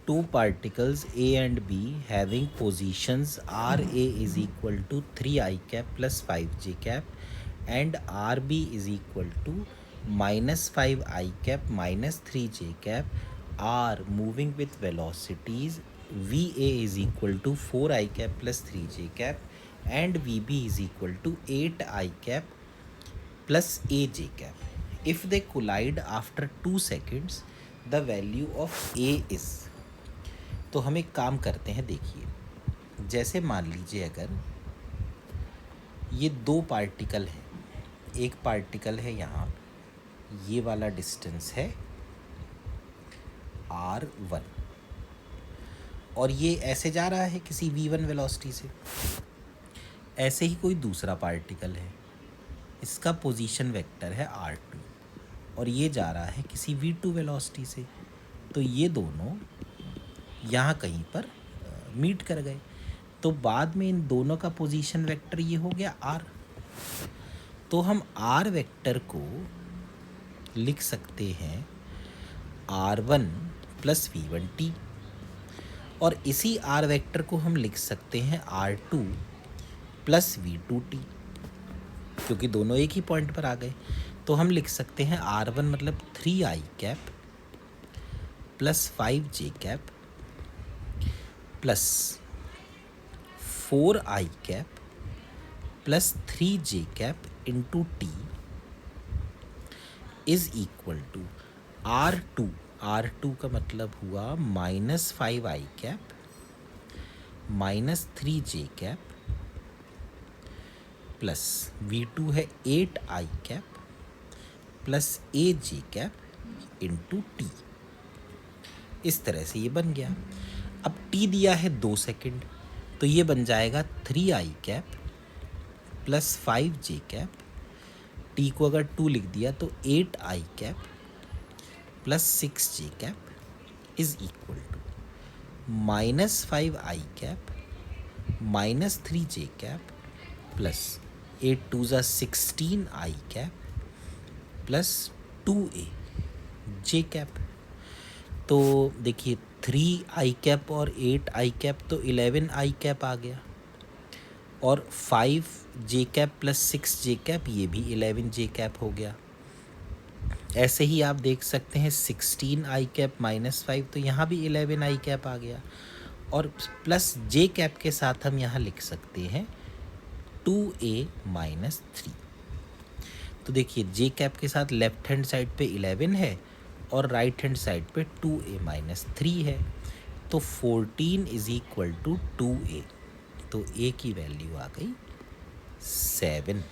two particles A and B having positions RA is equal to 3 I cap plus 5 j cap and RB is equal to minus 5 I cap minus 3 j cap are moving with velocities VA is equal to 4 I cap plus 3 j cap and VB is equal to 8 I cap plus a j cap. If they collide after 2 seconds, the value of a is. तो हम एक काम करते हैं, देखिए, जैसे मान लीजिए अगर ये दो पार्टिकल हैं, एक पार्टिकल है यहाँ, ये वाला डिस्टेंस है r1 और ये ऐसे जा रहा है किसी v1 वेलोसिटी से। ऐसे ही कोई दूसरा पार्टिकल है, इसका पोजीशन वेक्टर है r2 और ये जा रहा है किसी v2 वेलोसिटी से। तो ये दोनों यहाँ कहीं पर मीट कर गए, तो बाद में इन दोनों का पोजीशन वेक्टर ये हो गया r। तो हम r वेक्टर को लिख सकते हैं r1 प्लस v1t और इसी r वेक्टर को हम लिख सकते हैं r2 प्लस v2t, क्योंकि दोनों एक ही पॉइंट पर आ गए। तो हम लिख सकते हैं r1 मतलब 3i cap plus 5j cap plus 4i cap plus 3j cap into t is equal to r2 का मतलब हुआ minus 5i cap minus 3j cap plus v2 है 8i cap plus aj cap into t. इस तरह से ये बन गया। अब t दिया है 2 सेकंड, तो ये बन जाएगा 3i cap plus 5j cap, t को अगर 2 लिख दिया तो 8i cap plus 6j cap is equal to minus 5i cap minus 3j cap plus 8 2 ज़ा 16i cap plus 2a j cap. तो देखिए 3i कैप और 8i कैप तो 11i कैप आ गया और 5j cap plus 6j cap ये भी 11j cap हो गया। ऐसे ही आप देख सकते हैं 16i कैप माइनस 5 तो यहाँ भी 11i कैप आ गया और प्लस j कैप के साथ हम यहाँ लिख सकते हैं 2a माइनस 3। तो देखिए j कैप के साथ लेफ्ट हैंड साइड पे 11 है और राइट हैंड साइड पे 2a माइनस 3 है, तो 14 इज इक्वल टू 2a। तो a की वैल्यू आ गई 7।